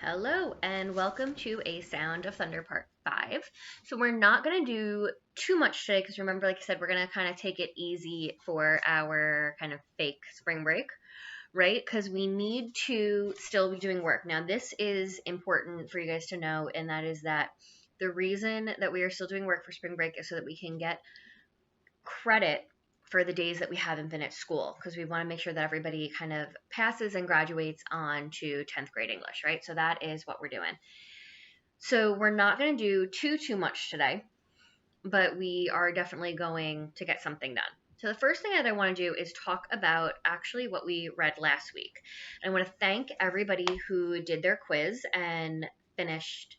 Hello and welcome to A Sound of Thunder Part 5. So we're not going to do too much today because remember, like I said, we're going to kind of take it easy for our kind of fake spring break, right? Because we need to still be doing work. Now, this is important for you guys to know, and that is that the reason that we are still doing work for spring break is so that we can get credit for the days that we haven't been at school, because we want to make sure that everybody kind of passes and graduates on to 10th grade English, right? So that is what we're doing. So we're not going to do too much today, but we are definitely going to get something done. So the first thing that I want to do is talk about actually what we read last week. I want to thank everybody who did their quiz and finished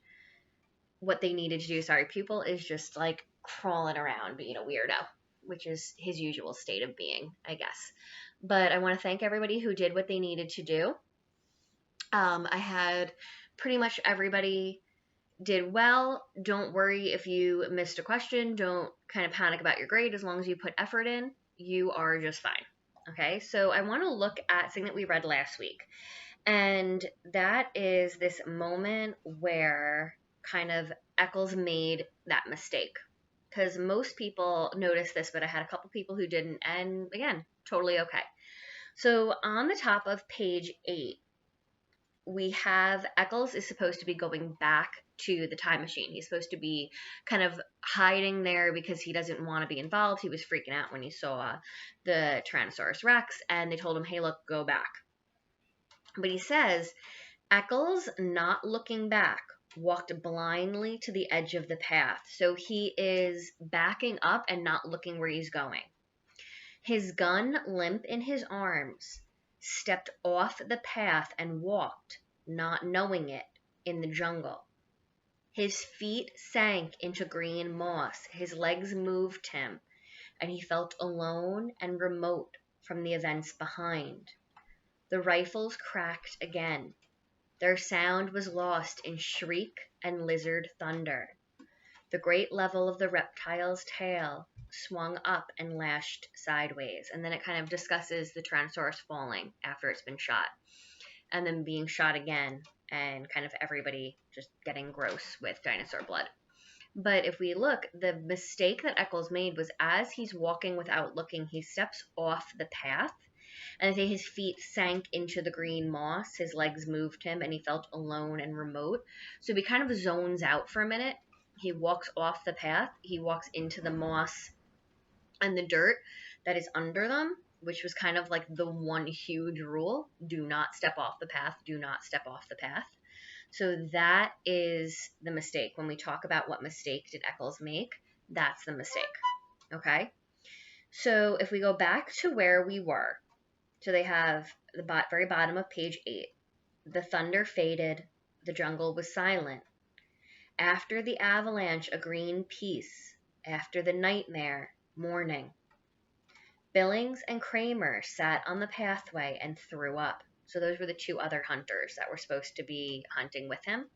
what they needed to do. Sorry, pupil is just like crawling around being a weirdo, which is his usual state of being, I guess. But I want to thank everybody who did what they needed to do. I had pretty much everybody did well. Don't worry if you missed a question. Don't kind of panic about your grade. As long as you put effort in, you are just fine. Okay, so I want to look at something that we read last week. And that is this moment where kind of Eccles made that mistake. Because most people noticed this, but I had a couple people who didn't. And again, totally okay. So on the top of page 8, we have Eccles is supposed to be going back to the time machine. He's supposed to be kind of hiding there because he doesn't want to be involved. He was freaking out when he saw the Tyrannosaurus Rex, and they told him, hey, look, go back. But he says, Eccles, not looking back, walked blindly to the edge of the path. So he is backing up and not looking where he's going. His gun limp in his arms, stepped off the path and walked, not knowing it, in the jungle. His feet sank into green moss, his legs moved him, and he felt alone and remote from the events behind. The rifles cracked again. Their sound was lost in shriek and lizard thunder. The great level of the reptile's tail swung up and lashed sideways. And then it kind of discusses the Tyrannosaurus falling after it's been shot, and then being shot again, and kind of everybody just getting gross with dinosaur blood. But if we look, the mistake that Eccles made was as he's walking without looking, he steps off the path, and his feet sank into the green moss, his legs moved him, and he felt alone and remote. So he kind of zones out for a minute. He walks off the path, he walks into the moss and the dirt that is under them, which was kind of like the one huge rule. Do not step off the path, do not step off the path. So that is the mistake. When we talk about what mistake did Eccles make, that's the mistake, okay? So if we go back to where we were, so they have the very bottom of page 8. The thunder faded, the jungle was silent. After the avalanche, a green peace. After the nightmare, morning. Billings and Kramer sat on the pathway and threw up. So those were the two other hunters that were supposed to be hunting with him.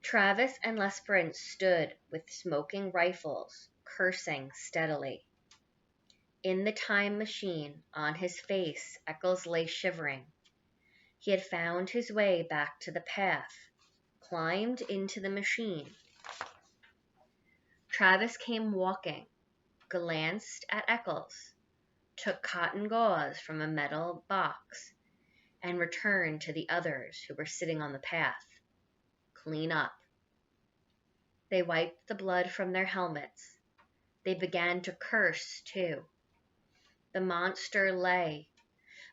Travis and Lesperance stood with smoking rifles, cursing steadily. In the time machine, on his face, Eccles lay shivering. He had found his way back to the path, climbed into the machine. Travis came walking, glanced at Eccles, took cotton gauze from a metal box, and returned to the others who were sitting on the path. Clean up. They wiped the blood from their helmets. They began to curse, too. The monster lay,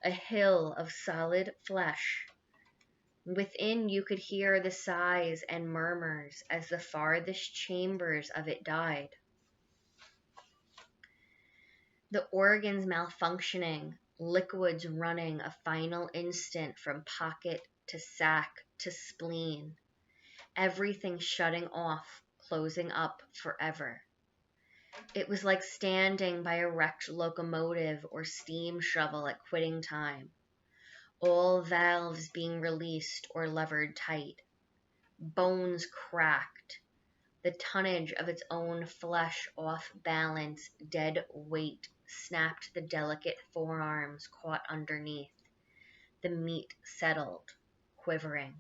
a hill of solid flesh. Within you could hear the sighs and murmurs as the farthest chambers of it died. The organs malfunctioning, liquids running a final instant from pocket to sac to spleen. Everything shutting off, closing up forever. It was like standing by a wrecked locomotive or steam shovel at quitting time. All valves being released or levered tight. Bones cracked. The tonnage of its own flesh off balance, dead weight, snapped the delicate forearms caught underneath. The meat settled, quivering.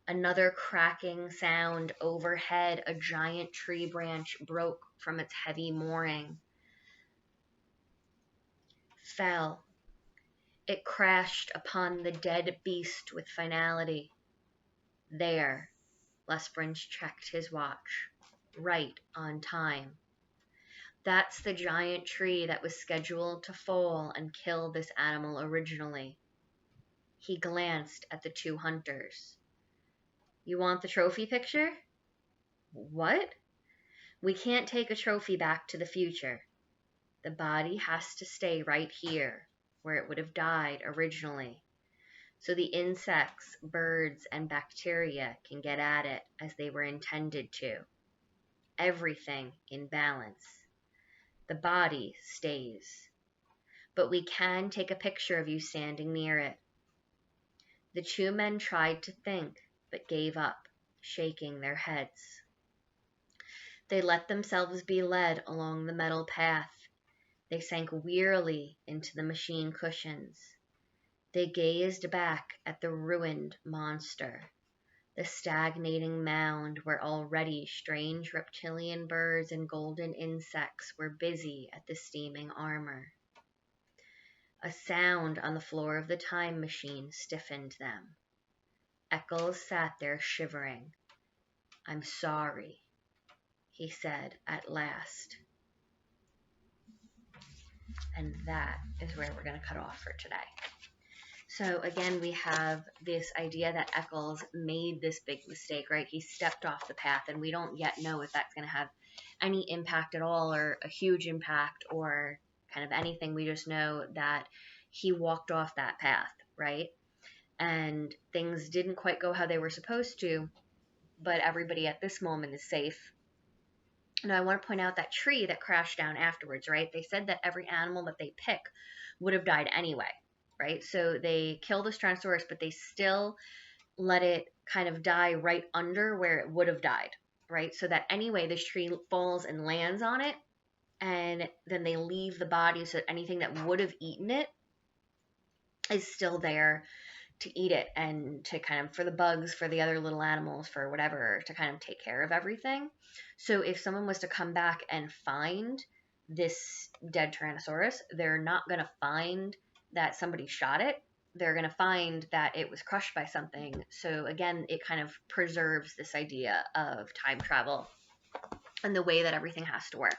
Another cracking sound overhead. A giant tree branch broke from its heavy mooring. Fell. It crashed upon the dead beast with finality. There, Lesbrunch checked his watch. Right on time. That's the giant tree that was scheduled to fall and kill this animal originally. He glanced at the two hunters. You want the trophy picture? What? We can't take a trophy back to the future. The body has to stay right here, where it would have died originally, so the insects, birds, and bacteria can get at it as they were intended to. Everything in balance. The body stays. But we can take a picture of you standing near it. The two men tried to think, but gave up, shaking their heads. They let themselves be led along the metal path. They sank wearily into the machine cushions. They gazed back at the ruined monster, the stagnating mound where already strange reptilian birds and golden insects were busy at the steaming armor. A sound on the floor of the time machine stiffened them. Eccles sat there shivering. I'm sorry, he said at last. And that is where we're going to cut off for today. So again, we have this idea that Eccles made this big mistake, right? He stepped off the path, and we don't yet know if that's going to have any impact at all, or a huge impact, or kind of anything. We just know that he walked off that path, right? And things didn't quite go how they were supposed to, but everybody at this moment is safe. Now, I want to point out that tree that crashed down afterwards, right? They said that every animal that they pick would have died anyway, right? So they kill the Tyrannosaurus, but they still let it kind of die right under where it would have died, right? So that anyway, this tree falls and lands on it, and then they leave the body so that anything that would have eaten it is still there to eat it, and to kind of, for the bugs, for the other little animals, for whatever, to kind of take care of everything. So if someone was to come back and find this dead Tyrannosaurus, they're not going to find that somebody shot it. They're going to find that it was crushed by something. So again, it kind of preserves this idea of time travel and the way that everything has to work.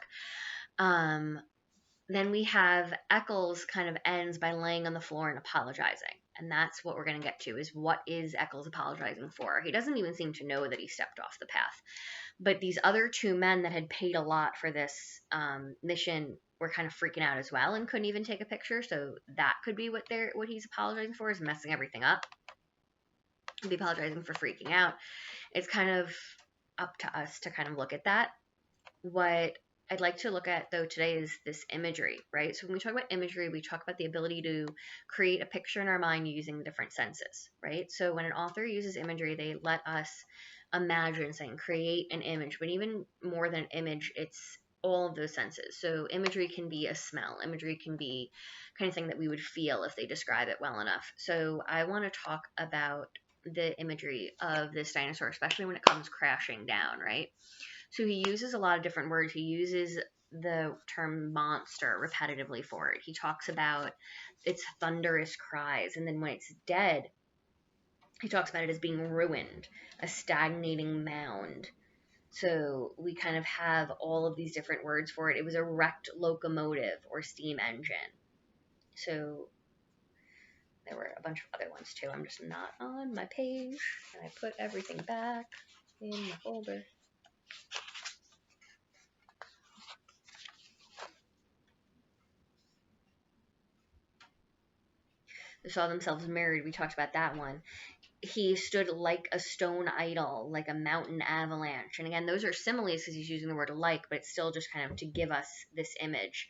Then we have Eccles kind of ends by laying on the floor and apologizing. And that's what we're going to get to, is what is Eccles apologizing for? He doesn't even seem to know that he stepped off the path. But these other two men that had paid a lot for this mission were kind of freaking out as well and couldn't even take a picture. So that could be what he's apologizing for, is messing everything up. He'd be apologizing for freaking out. It's kind of up to us to kind of look at that. What I'd like to look at, though, today is this imagery, right? So when we talk about imagery, we talk about the ability to create a picture in our mind using the different senses, right? So when an author uses imagery, they let us imagine something, create an image. But even more than an image, it's all of those senses. So imagery can be a smell. Imagery can be kind of thing that we would feel if they describe it well enough. So I want to talk about the imagery of this dinosaur, especially when it comes crashing down, right? So he uses a lot of different words. He uses the term monster repetitively for it. He talks about its thunderous cries, and then when it's dead, he talks about it as being ruined, a stagnating mound. So we kind of have all of these different words for it. It was a wrecked locomotive or steam engine. So there were a bunch of other ones too. I'm just not on my page, and I put everything back in the folder. They saw themselves married. We talked about that one. He stood like a stone idol, like a mountain avalanche. And again, those are similes because he's using the word like, but it's still just kind of to give us this image.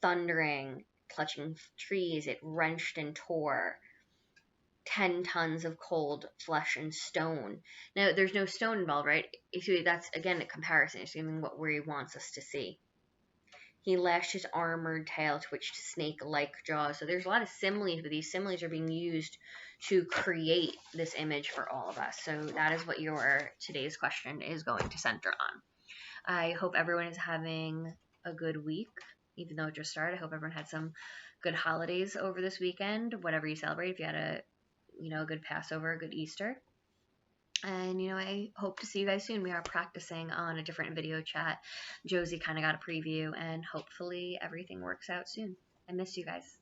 Thundering, clutching trees, it wrenched and tore. 10 tons of cold flesh and stone. Now, there's no stone involved, right? So that's, again, a comparison. It's giving what he wants us to see. He lashed his armored tail to which snake-like jaws. So there's a lot of similes, but these similes are being used to create this image for all of us. So that is what your today's question is going to center on. I hope everyone is having a good week, even though it just started. I hope everyone had some good holidays over this weekend, whatever you celebrate. If you had a good Passover, a good Easter. And, I hope to see you guys soon. We are practicing on a different video chat. Josie kind of got a preview, and hopefully everything works out soon. I miss you guys.